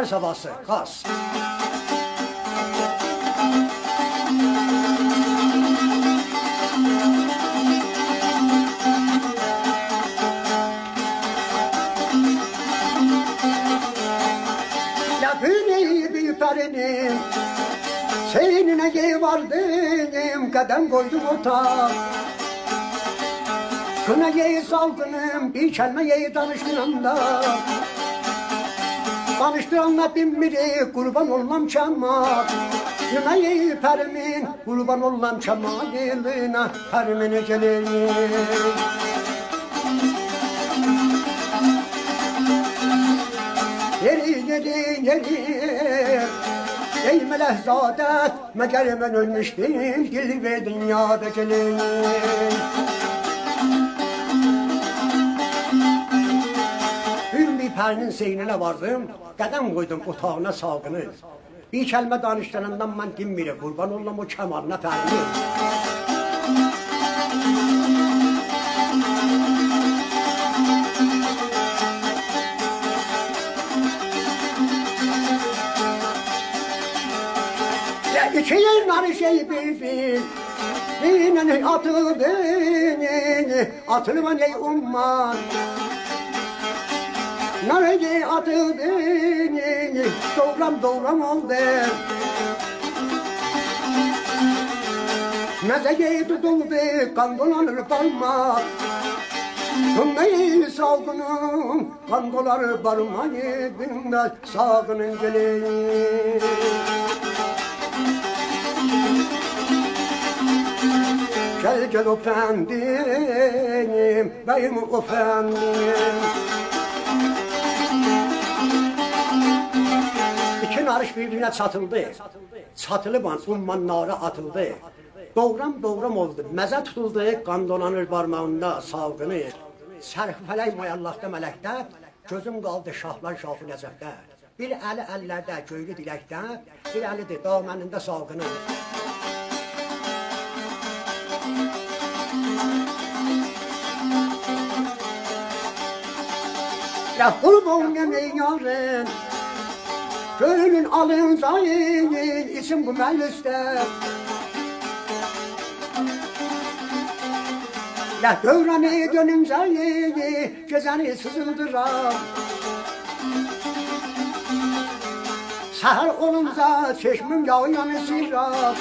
Xas havası, xas. Lapini bir perinin seninine vardım, kadem koydum ota. Kınayı salgınım, bir kelmeyi danıştığımda. Danıştığımda bin biri kurban olmam çama. Kınayı perimin, kurban olmam çama. Yılına perimine geleyim. Yeri ey melehzade, meğer ben ölmüştüm, dil ve dünyada geleyim. Bir perinin seynine vardım, qədəm koydum otağına sağını. Bir kelime danıştığından ben kim bilir, kurban olmam o kemalına perinin. İki yıllar şey bir Dinen atılman ey umman. Nereye atıldın, doğram oldu. Mezeye tutuldu, kan dolanır parmak. Tümmeyi salgının, kan dolanır parmak. Yedinler sağının gelin. Gel gel efendim, benim efendim. İki narış birbirine çatıldı. Çatılıban ummanlara atıldı. Doğram oldu. Meze tutuldu, kan dolanır parmağında salgını. Sərfələk mayallaqda mələkdə, gözüm qaldı şahlar şahı nəzəfdə. Bir əli əllərdə, göylü diləkdə, bir əlidir damənində salgını. Ya kurban ey yarın, gönlün alın zayın, isim bu mecliste. Ya dövreni dönüm zayın, geceni sızıldıram. Seher olunca çeşmim yağyan siram.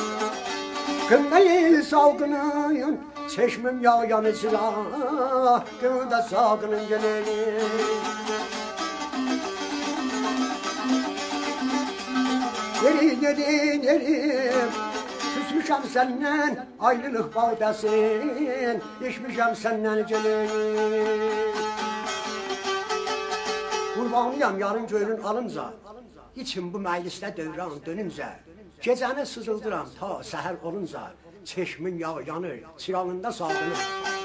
Kınayı salgının, çeşmim yağyan siram. Kınada salgının gelelim. Yerim, küsmüşəm səndən, ayrılıq badəsin, içmişəm səndən gelin. Qurbanıyam yarın göylün alınca, içim bu məclisdə dövran dönüncə, gecəni sızıldıram ta səhər olunca, çeşmin yağı yanır, çırağında salgınır.